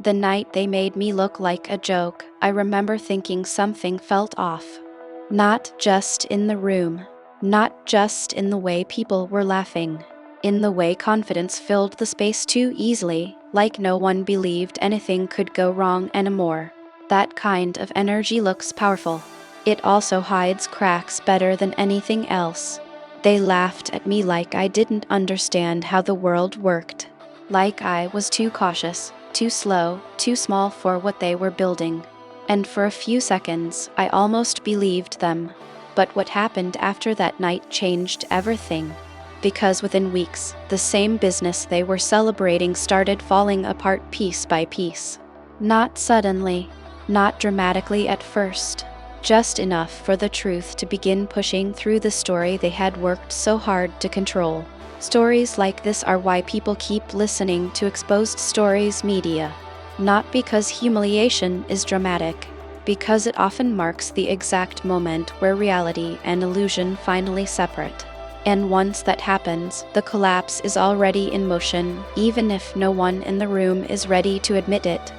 The night they made me look like a joke, I remember thinking something felt off. Not just in the room, not just in the way people were laughing, in the way confidence filled the space too easily, like no one believed anything could go wrong anymore. That kind of energy looks powerful. It also hides cracks better than anything else. They laughed at me like I didn't understand how the world worked, like I was too cautious, too slow, too small for what they were building. And for a few seconds, I almost believed them. But what happened after that night changed everything. Because within weeks, the same business they were celebrating started falling apart piece by piece. Not suddenly, not dramatically at first, just enough for the truth to begin pushing through the story they had worked so hard to control. Stories like this are why people keep listening to exposed stories media. Not because humiliation is dramatic, because it often marks the exact moment where reality and illusion finally separate. And once that happens, the collapse is already in motion, even if no one in the room is ready to admit it.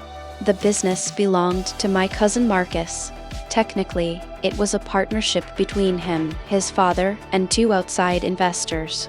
The business belonged to my cousin Marcus. Technically, it was a partnership between him, his father, and two outside investors.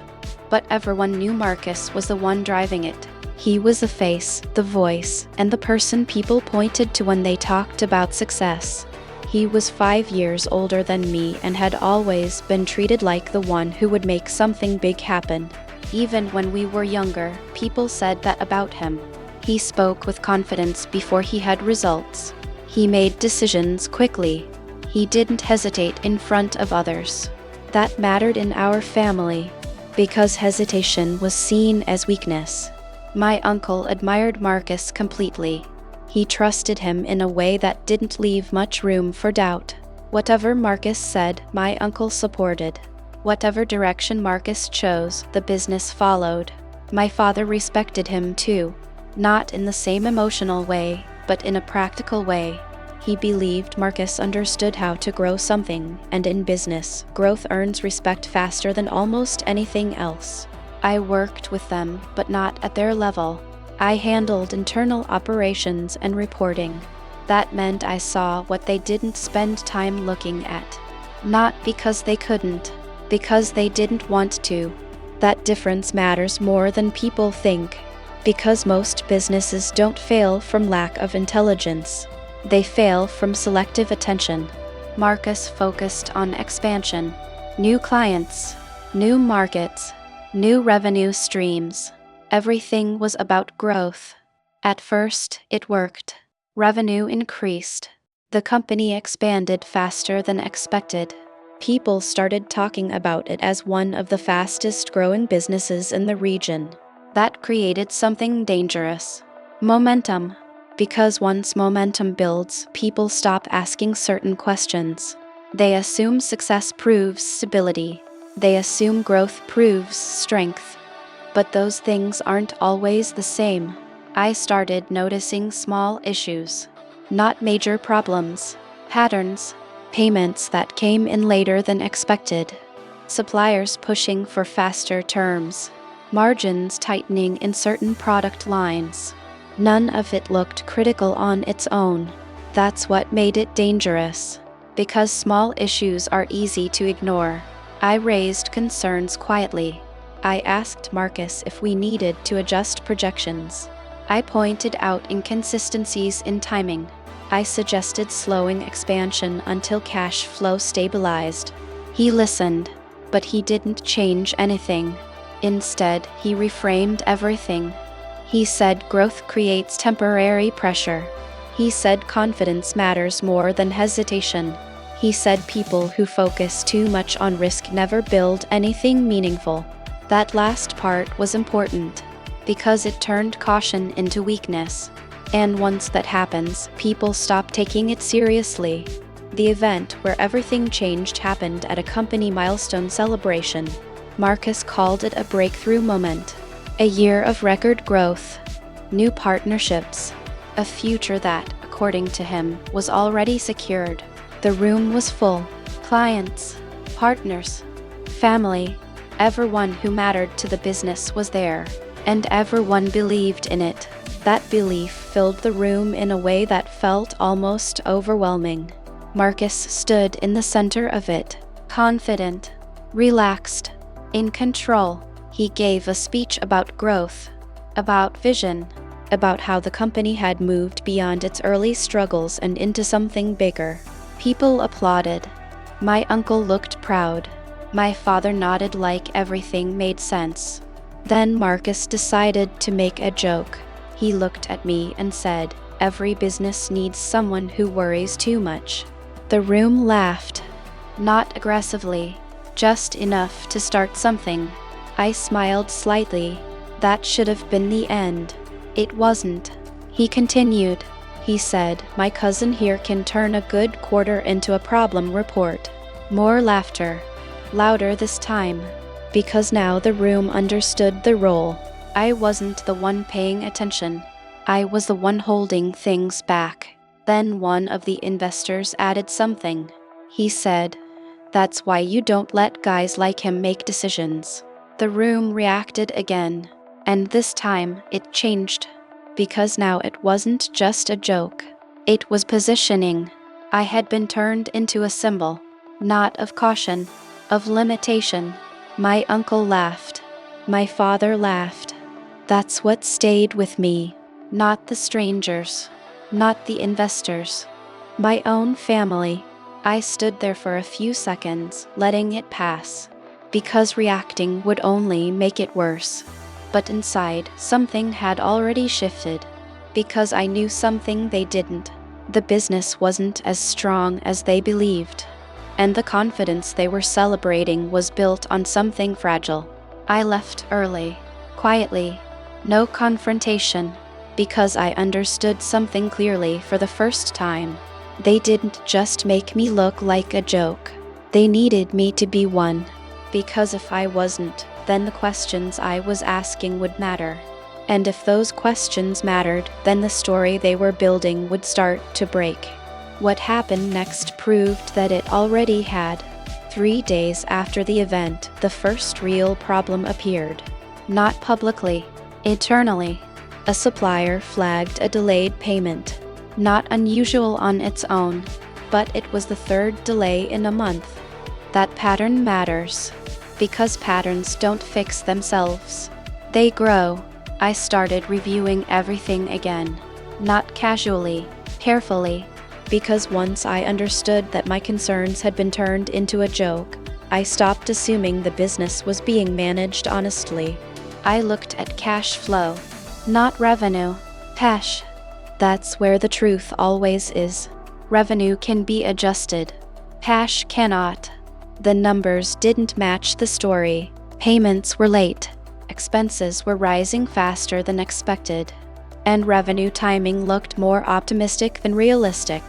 But everyone knew Marcus was the one driving it. He was the face, the voice, and the person people pointed to when they talked about success. He was 5 years older than me and had always been treated like the one who would make something big happen. Even when we were younger, people said that about him. He spoke with confidence before he had results. He made decisions quickly. He didn't hesitate in front of others. That mattered in our family, because hesitation was seen as weakness. My uncle admired Marcus completely. He trusted him in a way that didn't leave much room for doubt. Whatever Marcus said, my uncle supported. Whatever direction Marcus chose, the business followed. My father respected him too, not in the same emotional way, but in a practical way. He believed Marcus understood how to grow something, and in business, growth earns respect faster than almost anything else. I worked with them, but not at their level. I handled internal operations and reporting. That meant I saw what they didn't spend time looking at. Not because they couldn't, because they didn't want to. That difference matters more than people think. Because most businesses don't fail from lack of intelligence. They fail from selective attention. Marcus focused on expansion, new clients, new markets, new revenue streams. Everything was about growth. At first, it worked. Revenue increased. The company expanded faster than expected. People started talking about it as one of the fastest growing businesses in the region. That created something dangerous. Momentum. Because once momentum builds, people stop asking certain questions. They assume success proves stability. They assume growth proves strength. But those things aren't always the same. I started noticing small issues. Not major problems. Patterns. Payments that came in later than expected. Suppliers pushing for faster terms. Margins tightening in certain product lines. None of it looked critical on its own. That's what made it dangerous. Because small issues are easy to ignore. I raised concerns quietly. I asked Marcus if we needed to adjust projections. I pointed out inconsistencies in timing. I suggested slowing expansion until cash flow stabilized. He listened, but he didn't change anything. Instead, he reframed everything. He said growth creates temporary pressure. He said confidence matters more than hesitation. He said people who focus too much on risk never build anything meaningful. That last part was important, because it turned caution into weakness. And once that happens, people stop taking it seriously. The event where everything changed happened at a company milestone celebration. Marcus called it a breakthrough moment. A year of record growth, new partnerships, a future that, according to him, was already secured. The room was full. Clients, partners, family, everyone who mattered to the business was there, and everyone believed in it. That belief filled the room in a way that felt almost overwhelming. Marcus stood in the center of it, confident, relaxed, in control. He gave a speech about growth, about vision, about how the company had moved beyond its early struggles and into something bigger. People applauded. My uncle looked proud. My father nodded like everything made sense. Then Marcus decided to make a joke. He looked at me and said, "Every business needs someone who worries too much." The room laughed. Not aggressively, just enough to start something. I smiled slightly. That should have been the end. It wasn't. He continued. He said, "My cousin here can turn a good quarter into a problem report." More laughter. Louder this time. Because now the room understood the role. I wasn't the one paying attention. I was the one holding things back. Then one of the investors added something. He said, "That's why you don't let guys like him make decisions." The room reacted again. And this time, it changed. Because now it wasn't just a joke. It was positioning. I had been turned into a symbol. Not of caution, of limitation. My uncle laughed. My father laughed. That's what stayed with me. Not the strangers. Not the investors. My own family. I stood there for a few seconds, letting it pass. Because reacting would only make it worse. But inside, something had already shifted. Because I knew something they didn't. The business wasn't as strong as they believed. And the confidence they were celebrating was built on something fragile. I left early, quietly, no confrontation, because I understood something clearly for the first time. They didn't just make me look like a joke. They needed me to be one. Because if I wasn't, then the questions I was asking would matter. And if those questions mattered, then the story they were building would start to break. What happened next proved that it already had. 3 days after the event, the first real problem appeared. Not publicly, internally. A supplier flagged a delayed payment. Not unusual on its own, but it was the third delay in a month. That pattern matters. Because patterns don't fix themselves. They grow. I started reviewing everything again. Not casually, carefully. Because once I understood that my concerns had been turned into a joke, I stopped assuming the business was being managed honestly. I looked at cash flow, not revenue. Cash. That's where the truth always is. Revenue can be adjusted. Cash cannot. The numbers didn't match the story. Payments were late. Expenses were rising faster than expected. And revenue timing looked more optimistic than realistic.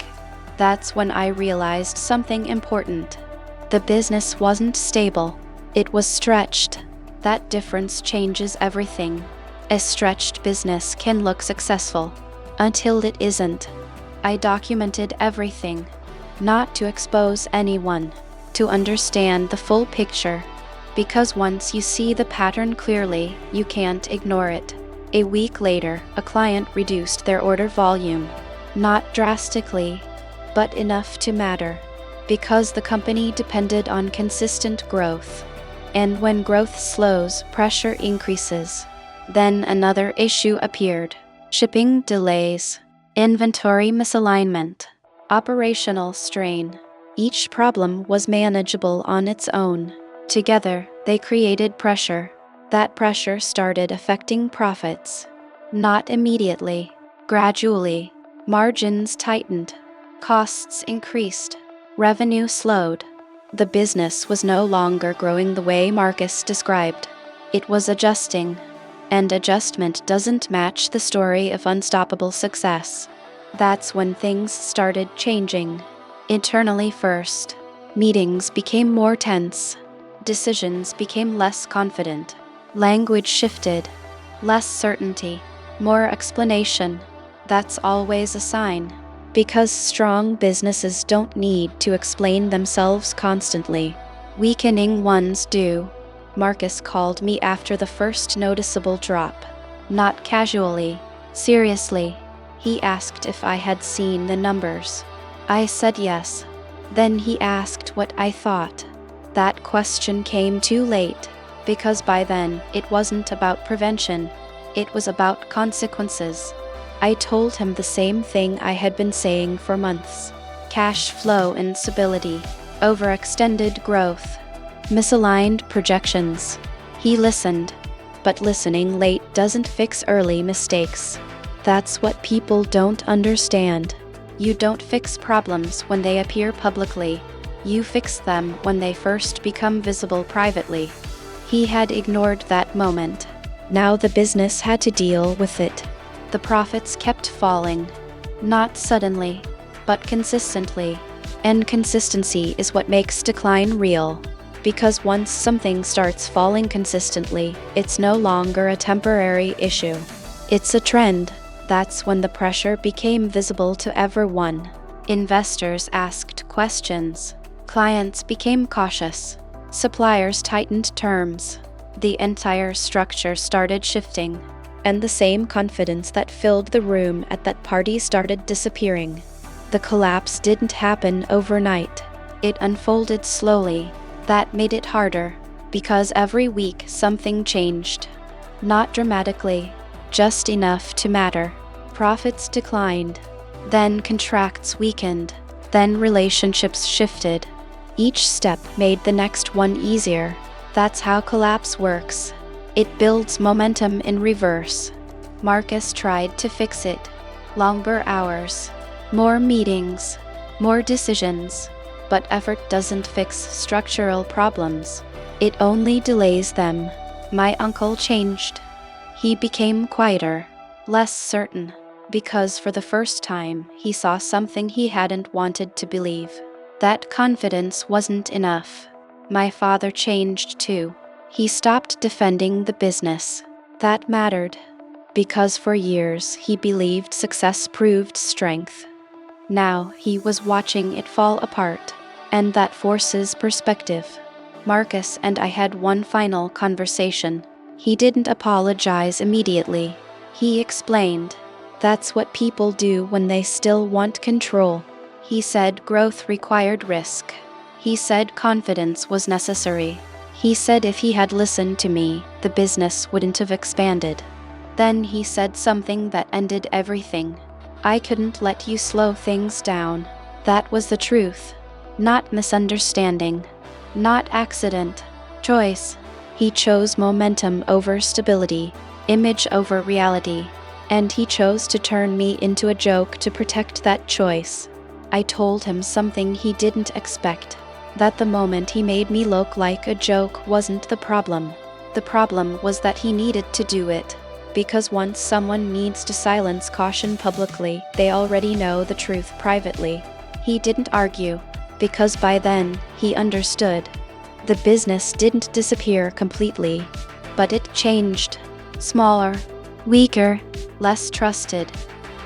That's when I realized something important. The business wasn't stable. It was stretched. That difference changes everything. A stretched business can look successful until it isn't. I documented everything, not to expose anyone, to understand the full picture. Because once you see the pattern clearly, you can't ignore it. A week later, a client reduced their order volume. Not drastically, but enough to matter. Because the company depended on consistent growth. And when growth slows, pressure increases. Then another issue appeared. Shipping delays, inventory misalignment, operational strain. Each problem was manageable on its own. Together, they created pressure. That pressure started affecting profits. Not immediately, gradually. Margins tightened. Costs increased. Revenue slowed. The business was no longer growing the way Marcus described. It was adjusting. And adjustment doesn't match the story of unstoppable success. That's when things started changing. Internally first. Meetings became more tense. Decisions became less confident. Language shifted. Less certainty. More explanation. That's always a sign. Because strong businesses don't need to explain themselves constantly. Weakening ones do. Marcus called me after the first noticeable drop. Not casually. Seriously, he asked if I had seen the numbers. I said yes. Then he asked what I thought. That question came too late, because by then it wasn't about prevention, it was about consequences. I told him the same thing I had been saying for months: cash flow instability, overextended growth, misaligned projections. He listened, but listening late doesn't fix early mistakes. That's what people don't understand. You don't fix problems when they appear publicly. You fix them when they first become visible privately. He had ignored that moment. Now the business had to deal with it. The profits kept falling. Not suddenly, but consistently. And consistency is what makes decline real. Because once something starts falling consistently, it's no longer a temporary issue. It's a trend. That's when the pressure became visible to everyone. Investors asked questions. Clients became cautious. Suppliers tightened terms. The entire structure started shifting. And the same confidence that filled the room at that party started disappearing. The collapse didn't happen overnight. It unfolded slowly. That made it harder, because every week something changed. Not dramatically, just enough to matter. Profits declined, then contracts weakened, then relationships shifted. Each step made the next one easier. That's how collapse works. It builds momentum in reverse. Marcus tried to fix it. Longer hours, more meetings, more decisions. But effort doesn't fix structural problems. It only delays them. My uncle changed. He became quieter, less certain, because for the first time he saw something he hadn't wanted to believe. That confidence wasn't enough. My father changed too. He stopped defending the business. That mattered, because for years he believed success proved strength. Now he was watching it fall apart, and that forces perspective. Marcus and I had one final conversation. He didn't apologize immediately. He explained, "That's what people do when they still want control." He said growth required risk. He said confidence was necessary. He said if he had listened to me, the business wouldn't have expanded. Then he said something that ended everything. "I couldn't let you slow things down." That was the truth. Not misunderstanding. Not accident. Choice. He chose momentum over stability, image over reality. And he chose to turn me into a joke to protect that choice. I told him something he didn't expect. That the moment he made me look like a joke wasn't the problem. The problem was that he needed to do it. Because once someone needs to silence caution publicly, they already know the truth privately. He didn't argue, because by then, he understood. The business didn't disappear completely, but it changed. Smaller, weaker, less trusted,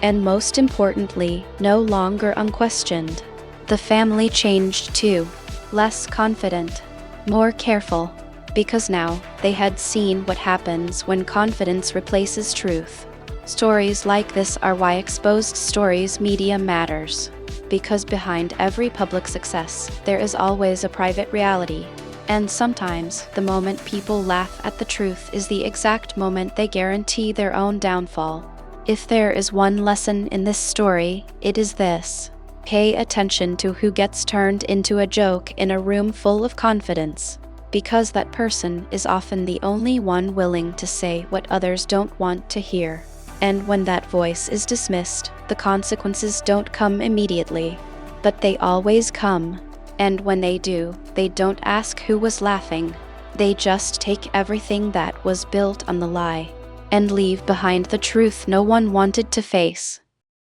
and most importantly, no longer unquestioned. The family changed too, less confident, more careful. Because now, they had seen what happens when confidence replaces truth. Stories like this are why exposed stories media matters. Because behind every public success, there is always a private reality. And sometimes, the moment people laugh at the truth is the exact moment they guarantee their own downfall. If there is one lesson in this story, it is this: pay attention to who gets turned into a joke in a room full of confidence. Because that person is often the only one willing to say what others don't want to hear. And when that voice is dismissed, the consequences don't come immediately. But they always come. And when they do, they don't ask who was laughing. They just take everything that was built on the lie and leave behind the truth no one wanted to face.